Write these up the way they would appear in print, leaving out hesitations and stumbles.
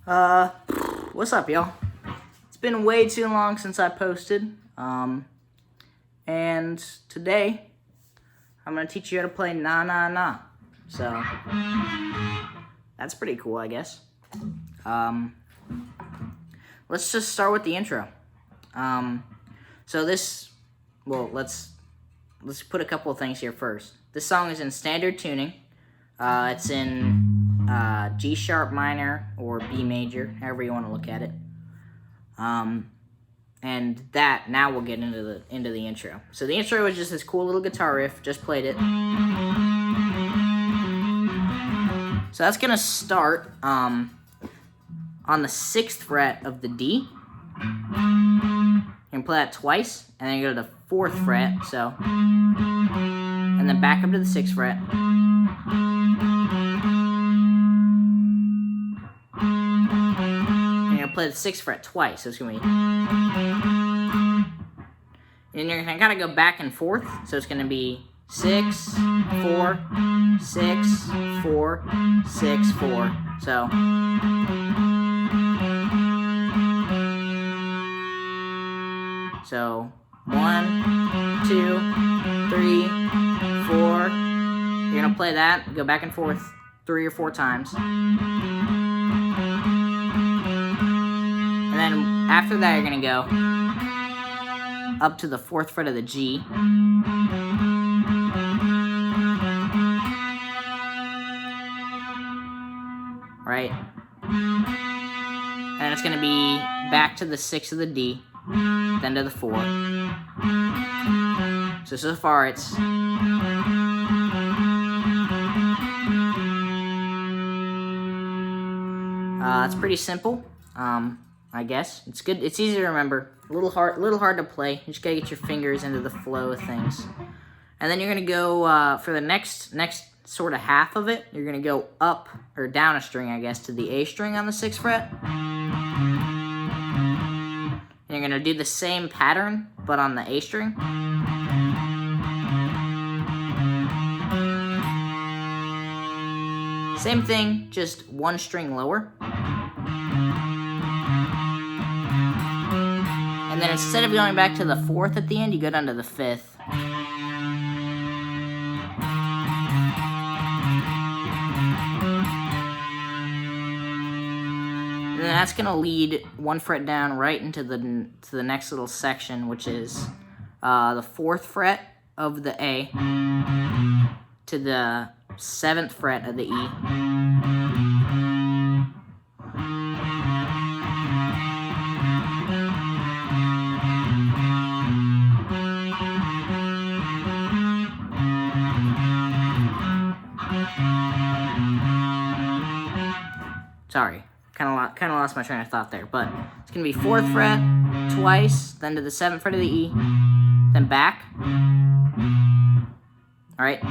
What's up, y'all? It's been way too long since I posted, and today I'm gonna teach you how to play Na Na Na. So that's pretty cool, I guess. Let's just start with the intro. Let's put a couple of things here first. This song is in standard tuning. It's in G sharp minor or B major, however you want to look at it. And now we'll get into the intro. So the intro is just this cool little guitar riff. Just played it. So that's gonna start on the 6th fret of the D. You can play that twice, and then you go to the 4th fret. So, and then back up to the 6th fret. Play the 6th fret twice, so it's gonna be, and you're gonna kind of go back and forth, so it's gonna be 6, 4, 6, 4, 6, 4. So one, 2, 3, 4. You're gonna play that, go back and forth 3 or 4 times. And then after that, you're going to go up to the 4th fret of the G. Right? And it's going to be back to the 6th of the D, then to the 4. So far it's... it's pretty simple. I guess it's good. It's easy to remember. A little hard to play. You just gotta get your fingers into the flow of things. And then you're gonna go for the next sort of half of it. You're gonna go up or down a string, I guess, to the A string on the 6th fret. And you're gonna do the same pattern, but on the A string. Same thing, just 1 string lower. And then instead of going back to the 4th at the end, you go down to the 5th. And then that's going to lead 1 fret down right into the next little section, which is the 4th fret of the A to the 7th fret of the E. Sorry, kind of lost my train of thought there, but it's gonna be 4th fret twice, then to the 7th fret of the E, then back. All right,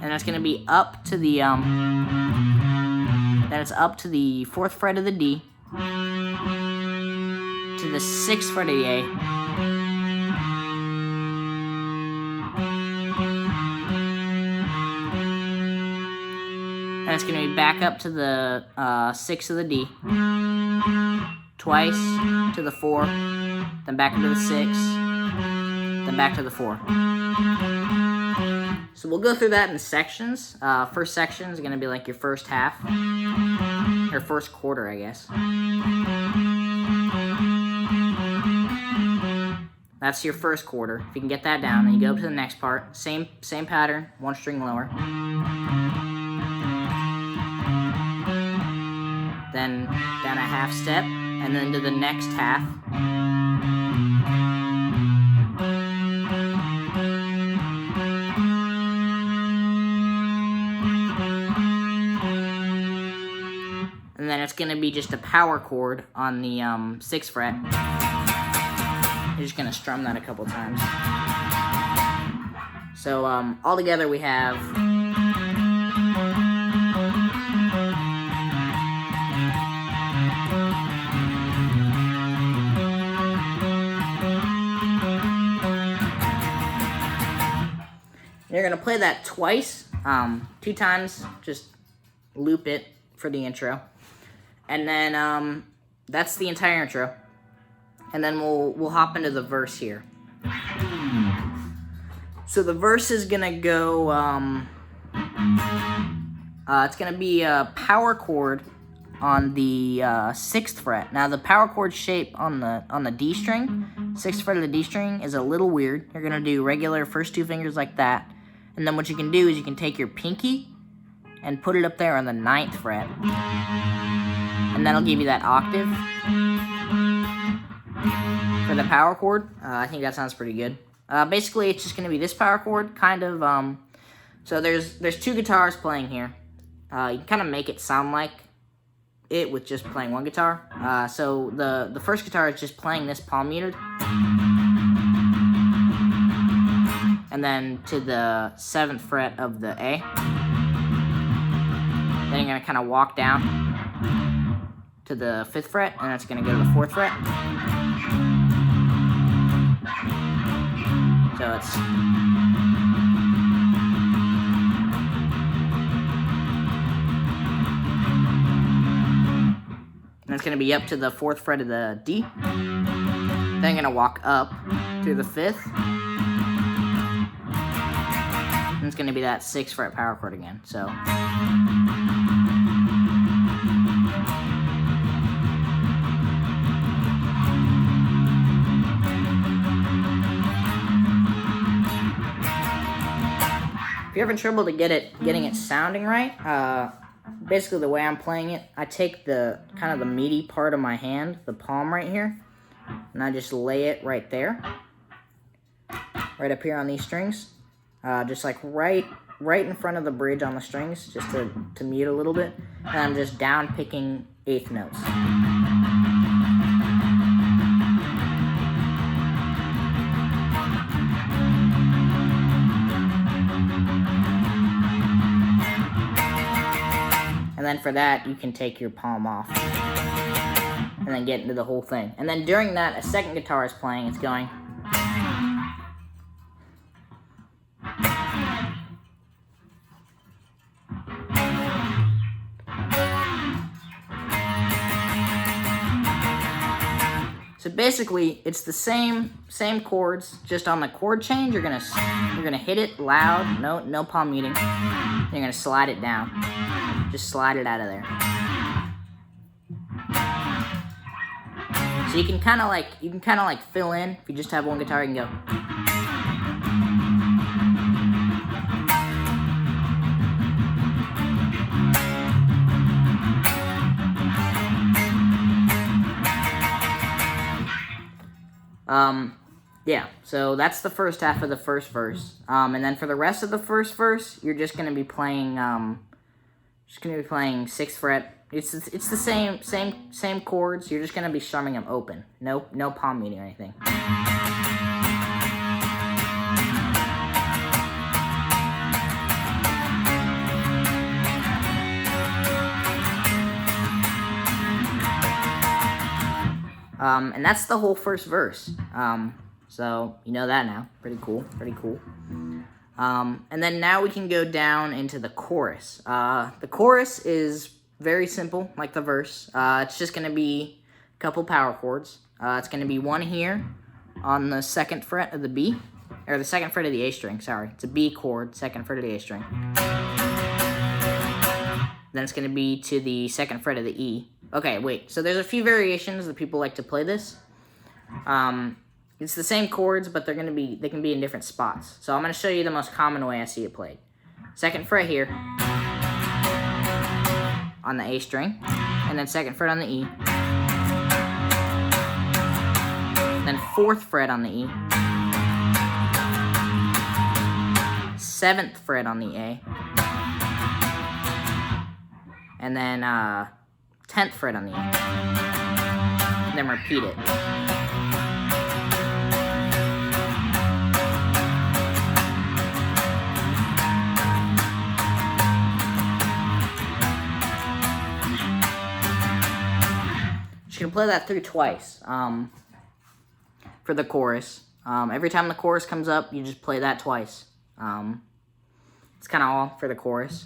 and it's gonna be up to the then it's up to the 4th fret of the D, to the 6th fret of the A. And it's going to be back up to the 6th of the D, twice to the 4, then back into the 6, then back to the 4. So we'll go through that in sections. First section is going to be like your first half, or first quarter, I guess. That's your first quarter. If you can get that down, then you go up to the next part. Same pattern, 1 string lower. Then down a half step, and then to the next half. And then it's going to be just a power chord on the 6th fret. You're just going to strum that a couple times. So all together we have... You're going to play that twice, 2 times, just loop it for the intro. And then that's the entire intro. And then we'll hop into the verse here. So the verse is gonna go. It's gonna be a power chord on the 6th fret. Now the power chord shape on the D string, 6th fret of the D string, is a little weird. You're gonna do regular first 2 fingers like that, and then what you can do is you can take your pinky and put it up there on the 9th fret, and that'll give you that octave for the power chord. I think that sounds pretty good. Basically, it's just gonna be this power chord, kind of. So there's 2 guitars playing here. You can kind of make it sound like it with just playing 1 guitar. So the first guitar is just playing this palm muted, and then to the 7th fret of the A. Then you're gonna kind of walk down to the 5th fret, and that's gonna go to the 4th fret. So it's and it's going to be up to the 4th fret of the D. Then I'm going to walk up through the 5th. And it's going to be that 6th fret power chord again. So if you're having trouble getting it sounding right, basically the way I'm playing it, I take the kind of the meaty part of my hand, the palm right here, and I just lay it right there, right up here on these strings, just like right in front of the bridge on the strings, just to mute a little bit, and I'm just down picking 8th notes. And then for that, you can take your palm off and then get into the whole thing. And then during that, a second guitar is playing. It's going. So basically, it's the same chords, just on the chord change. You're gonna hit it loud, no palm muting. You're gonna slide it down. Just slide it out of there. So you can kind of like fill in. If you just have 1 guitar, you can go. Yeah, so that's the first half of the first verse. And then for the rest of the first verse, you're just gonna be playing 6th fret. It's the same chords. You're just gonna be strumming them open. No palm muting or anything. And that's the whole first verse. So you know that now. Pretty cool. And then now we can go down into the chorus. The chorus is very simple, like the verse. It's just going to be a couple power chords. It's going to be 1 here on the 2nd fret of the B, or the 2nd fret of the A string, sorry. It's a B chord, 2nd fret of the A string. Then it's going to be to the 2nd fret of the E. Okay, wait, so there's a few variations that people like to play this. It's the same chords, but they can be in different spots. So I'm going to show you the most common way I see it played. 2nd fret here on the A string, and then 2nd fret on the E, then 4th fret on the E, 7th fret on the A, and then 10th fret on the E, and then repeat it. You can play that through twice for the chorus. Every time the chorus comes up, you just play that twice. It's kind of all for the chorus.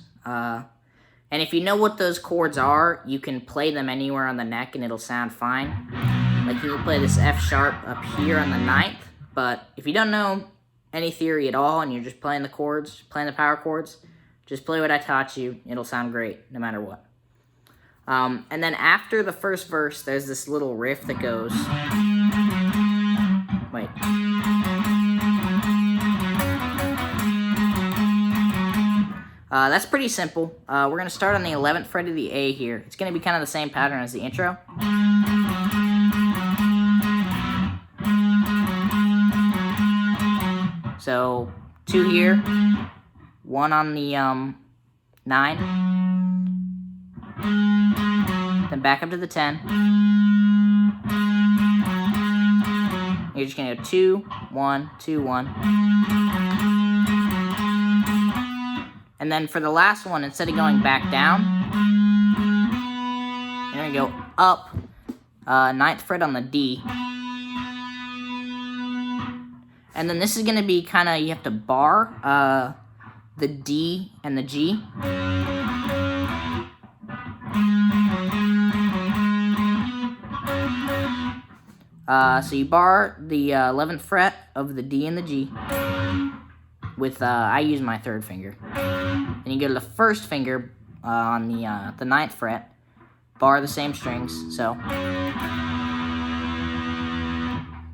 And if you know what those chords are, you can play them anywhere on the neck and it'll sound fine. Like you can play this F sharp up here on the 9th, but if you don't know any theory at all and you're just playing the chords, playing the power chords, just play what I taught you. It'll sound great no matter what. And then after the first verse, there's this little riff that goes... Wait. That's pretty simple. We're going to start on the 11th fret of the A here. It's going to be kind of the same pattern as the intro. So, 2 here, 1 on the 9, then back up to the 10. You're just going to go 2, 1, 2, 1. And then for the last one, instead of going back down, you're going to go up 9th fret on the D. And then this is going to be kind of, you have to bar the D and the G. So you bar the 11th fret of the D and the G with, I use my 3rd finger. And you go to the 1st finger on the 9th fret, bar the same strings, so.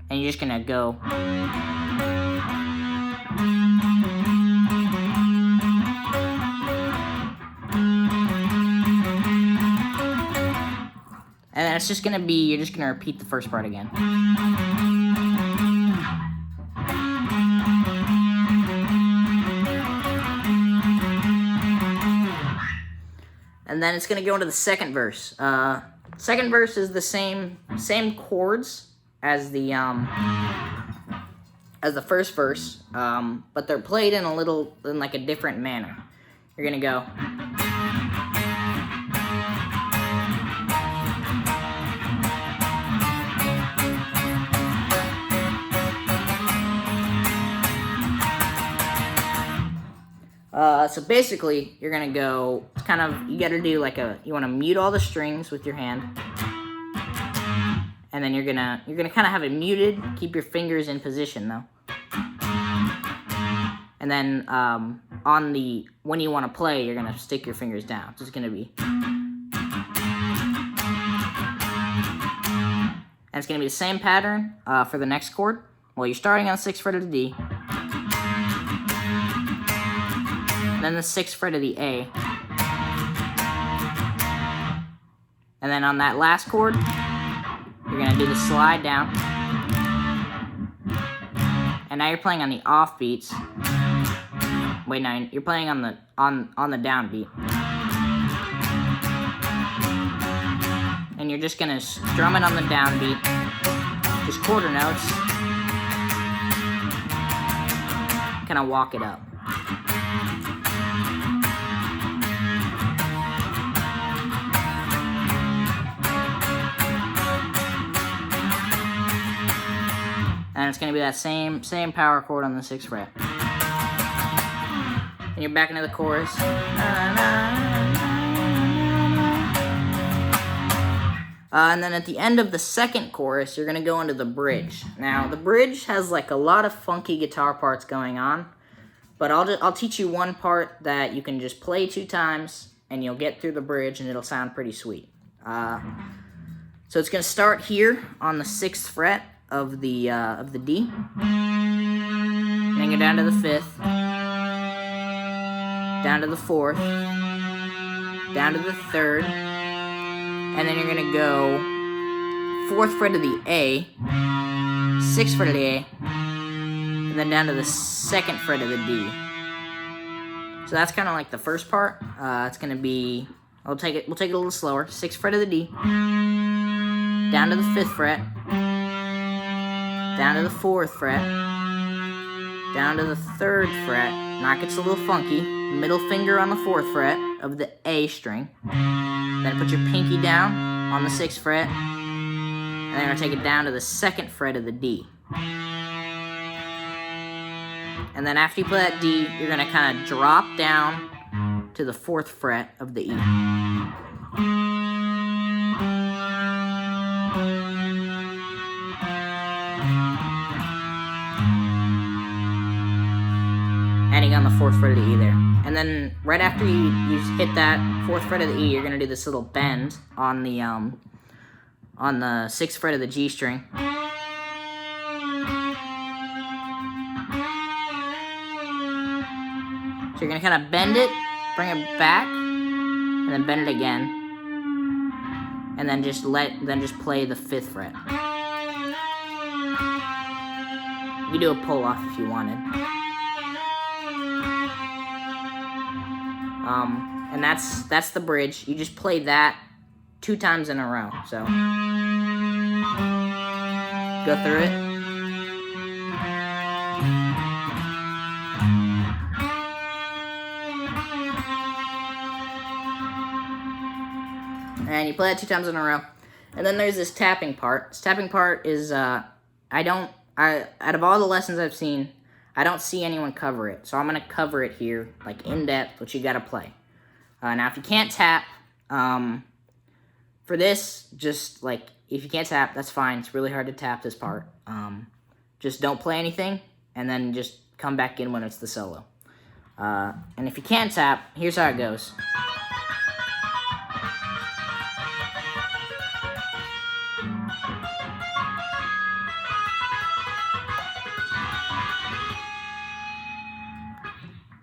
And you're just going to go. And then it's just going to be, you're just going to repeat the first part again. And then it's going to go into the second verse. Second verse is the same chords as the first verse, but they're played in like a different manner. You're going to go. So basically, you're gonna go, it's kind of, you gotta do like you wanna mute all the strings with your hand. And then you're gonna kind of have it muted, keep your fingers in position though. And then, when you wanna play, you're gonna stick your fingers down. So it's gonna be. And it's gonna be the same pattern, for the next chord. Well, you're starting on the 6th fret of the D. Then the 6th fret of the A. And then on that last chord, you're going to do the slide down. And now you're playing on the off beats. Wait, no, you're playing on the down beat. And you're just going to strum it on the down beat. Just quarter notes. Kind of walk it up. And it's going to be that same power chord on the 6th fret. And you're back into the chorus. And then at the end of the second chorus, you're going to go into the bridge. Now, the bridge has like a lot of funky guitar parts going on. But I'll teach you one part that you can just play 2 times, and you'll get through the bridge, and it'll sound pretty sweet. So it's going to start here on the 6th fret of the D, and then go down to the 5th, down to the 4th, down to the 3rd, and then you're gonna go 4th fret of the A, 6th fret of the A, and then down to the 2nd fret of the D. So that's kind of like the first part. It's gonna be, we'll take it a little slower. 6th fret of the D, down to the 5th fret. Down to the 4th fret, down to the 3rd fret, now it gets a little funky, middle finger on the 4th fret of the A string, then put your pinky down on the 6th fret, and then we're going to take it down to the 2nd fret of the D. And then after you play that D, you're going to kind of drop down to the 4th fret of the E. Ending on the 4th fret of the E there. And then right after you hit that 4th fret of the E, you're gonna do this little bend on the 6th fret of the G string. So you're gonna kind of bend it, bring it back, and then bend it again, and then just play the 5th fret. You can do a pull off if you wanted. And that's the bridge. You just play that 2 times in a row. So go through it. And you play that 2 times in a row. And then there's this tapping part. This tapping part is, out of all the lessons I've seen, I don't see anyone cover it. So I'm going to cover it here, like in depth, what you got to play. Now, if you can't tap, for this, just like, if you can't tap, that's fine. It's really hard to tap this part. Just don't play anything, and then just come back in when it's the solo. And if you can't tap, here's how it goes.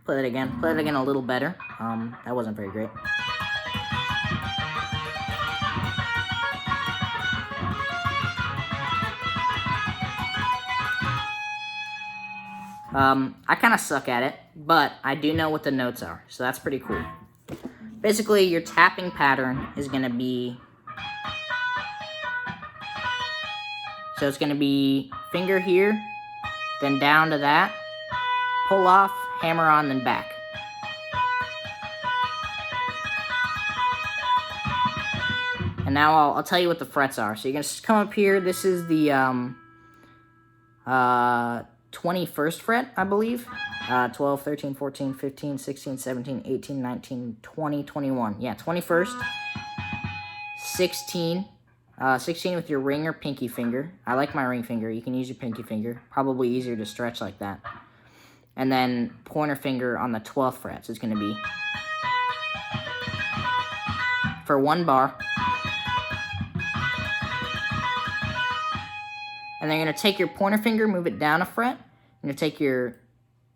Play it again. Play it again a little better. That wasn't very great. I kind of suck at it, but I do know what the notes are, so that's pretty cool. Basically, your tapping pattern is going to be... So it's going to be finger here, then down to that, pull off, hammer on, then back. And now I'll tell you what the frets are. So you're going to come up here. This is the 21st fret, I believe. 12, 13, 14, 15, 16, 17, 18, 19, 20, 21. Yeah, 21st. 16. 16 with your ring or pinky finger. I like my ring finger. You can use your pinky finger. Probably easier to stretch like that. And then pointer finger on the 12th fret. So it's going to be for 1 bar. And then you're going to take your pointer finger, move it down a fret. You're going to take your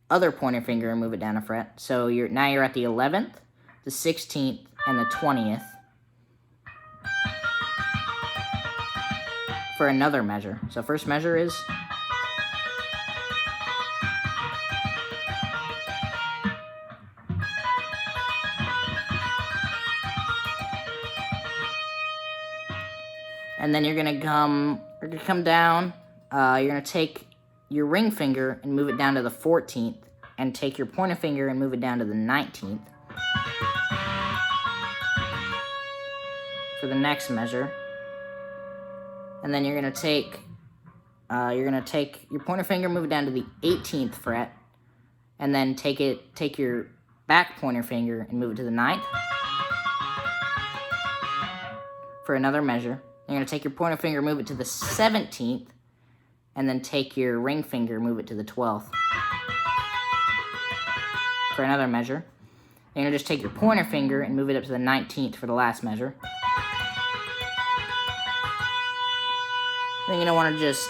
other pointer finger and move it down a fret. So now you're at the 11th, the 16th, and the 20th for another measure. So first measure is... And then you're gonna come down. You're gonna take your ring finger and move it down to the 14th, and take your pointer finger and move it down to the 19th for the next measure. And then you're gonna take your pointer finger, move it down to the 18th fret, and then take your back pointer finger and move it to the 9th for another measure. You're going to take your pointer finger, move it to the 17th, and then take your ring finger, move it to the 12th for another measure. You're going to just take your pointer finger and move it up to the 19th for the last measure. Then you're going to want to just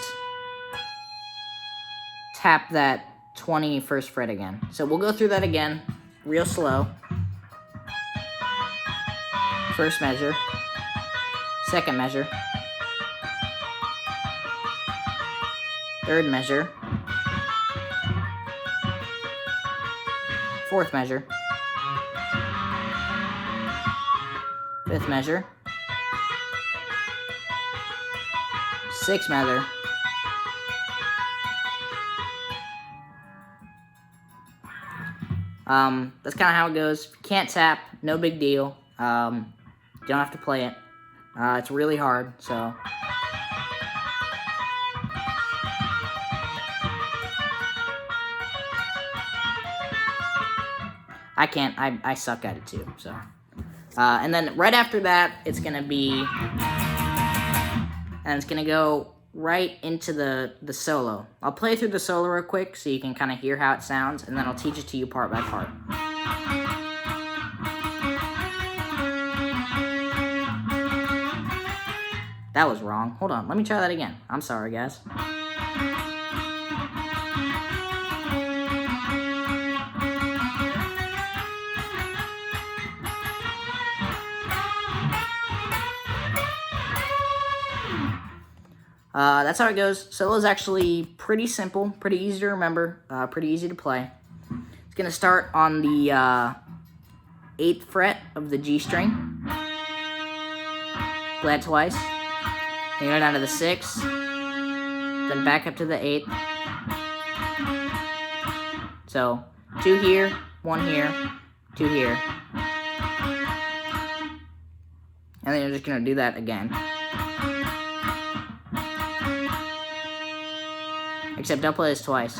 tap that 21st fret again. So we'll go through that again, real slow. First measure. Second measure, third measure, fourth measure, fifth measure, sixth measure, that's kind of how it goes. If you can't tap, no big deal. You don't have to play it. It's really hard, so... I can't. I suck at it too. So, and then right after that, it's gonna be, and it's gonna go right into the solo. I'll play through the solo real quick so you can kind of hear how it sounds, and then I'll teach it to you part by part. That was wrong. Hold on, let me try that again. I'm sorry, guys. That's how it goes. Solo is actually pretty simple, pretty easy to remember, pretty easy to play. It's going to start on the 8th fret of the G string. Play it twice. Then you go down to the 6th, then back up to the 8th. So, 2 here, 1 here, 2 here. And then you're just going to do that again. Except don't play this twice.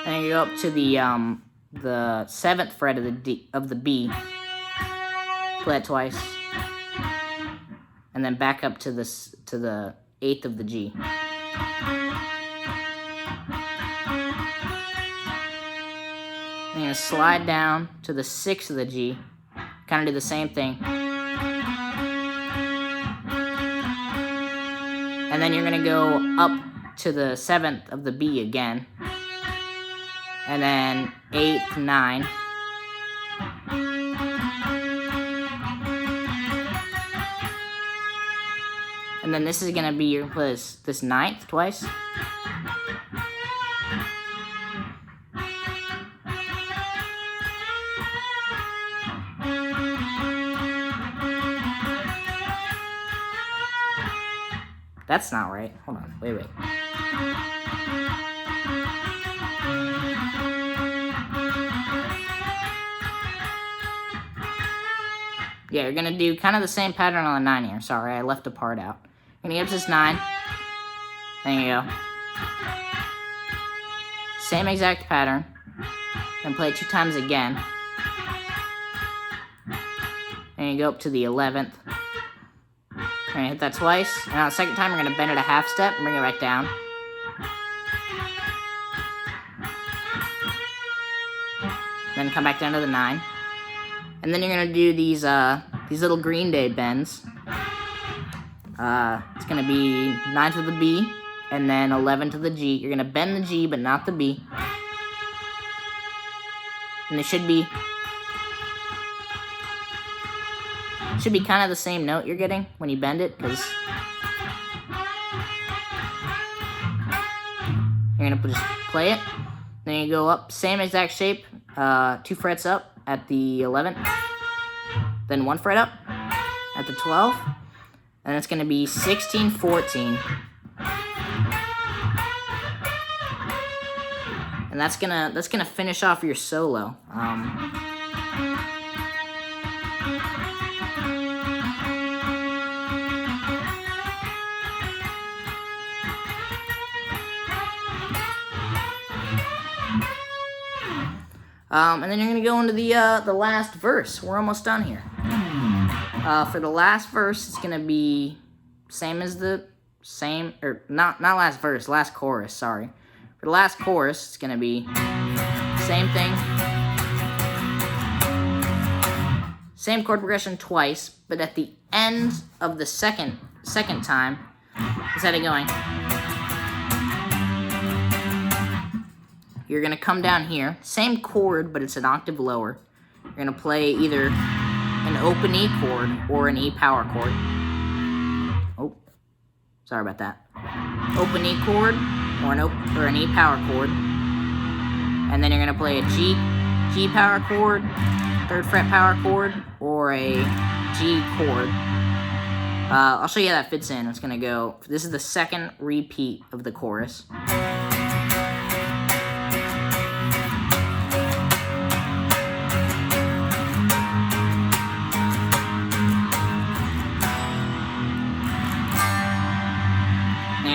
And you go up to the 7th fret of the B. Play it twice. And then back up to the 8th of the G. And you're gonna slide down to the 6th of the G. Kind of do the same thing. And then you're gonna go up to the 7th of the B again. And then 8th, 9. And then this is gonna be your this 9th twice. That's not right. Hold on. Wait. Yeah, you're gonna do kind of the same pattern on the 9 here. Sorry, I left a part out. You're gonna get up to this 9. There you go. Same exact pattern. Then play it 2 times again. And you go up to the 11th. You're gonna hit that twice, and on the second time, you're gonna bend it a half step and bring it back down. Then come back down to the 9. And then you're gonna do these little Green Day bends. It's gonna be 9 to the B, and then 11 to the G. You're gonna bend the G, but not the B. And it should be kind of the same note you're getting when you bend it, because you're gonna just play it. Then you go up, same exact shape, 2 frets up at the 11th, then 1 fret up at the 12th, and it's gonna be 16, 14. And that's gonna finish off your solo. And then you're gonna go into the last verse. We're almost done here. For the last verse, it's gonna be not last verse, last chorus. Sorry. For the last chorus, it's gonna be same thing, same chord progression twice, but at the end of the second time, instead of going, you're gonna come down here, same chord, but it's an octave lower. You're gonna play either an open E chord or an E power chord. Oh, sorry about that. Open E chord or an E power chord, and then you're gonna play a G power chord, 3rd fret power chord, or a G chord. I'll show you how that fits in. It's gonna go. This is the second repeat of the chorus.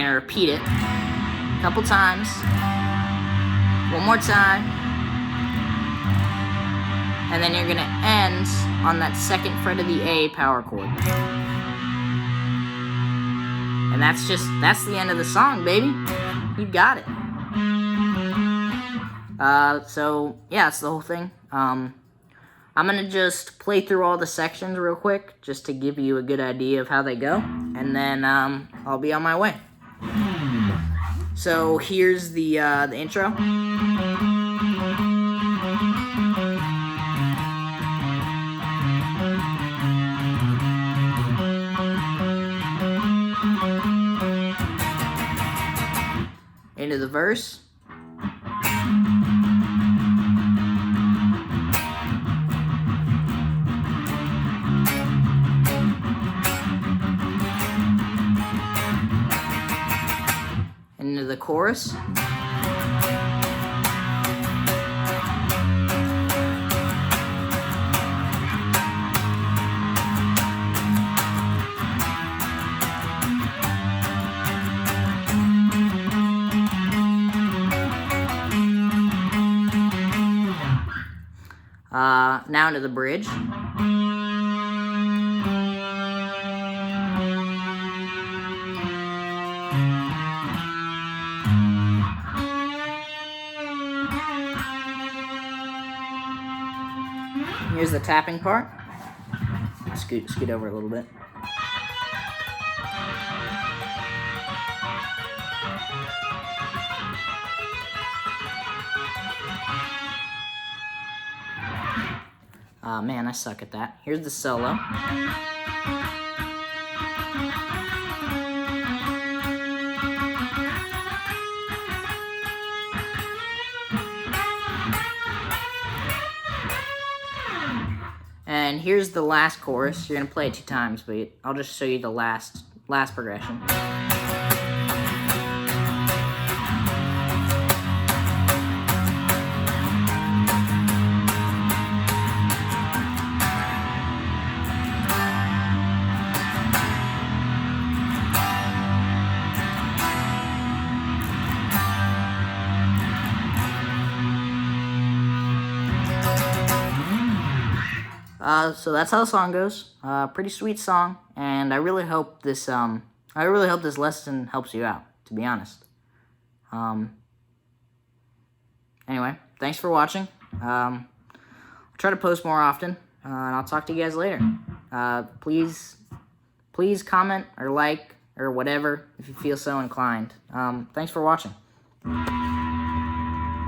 Repeat it a couple times, One more time. And then you're going to end on that second fret of the A power chord. And that's the end of the song, baby. You got it. So, yeah, that's the whole thing. I'm going to just play through all the sections real quick, just to give you a good idea of how they go. And then, I'll be on my way. So, here's the intro. Into the verse. Into the chorus. Now into the bridge. Here's the tapping part. Scoot over a little bit. Man, I suck at that. Here's the solo. And here's the last chorus. You're gonna play it 2 times, but I'll just show you the last progression. So that's how the song goes. Pretty sweet song, and I really hope this lesson helps you out, to be honest. Anyway, thanks for watching. I'll try to post more often, and I'll talk to you guys later. Please comment or like or whatever if you feel so inclined. Thanks for watching.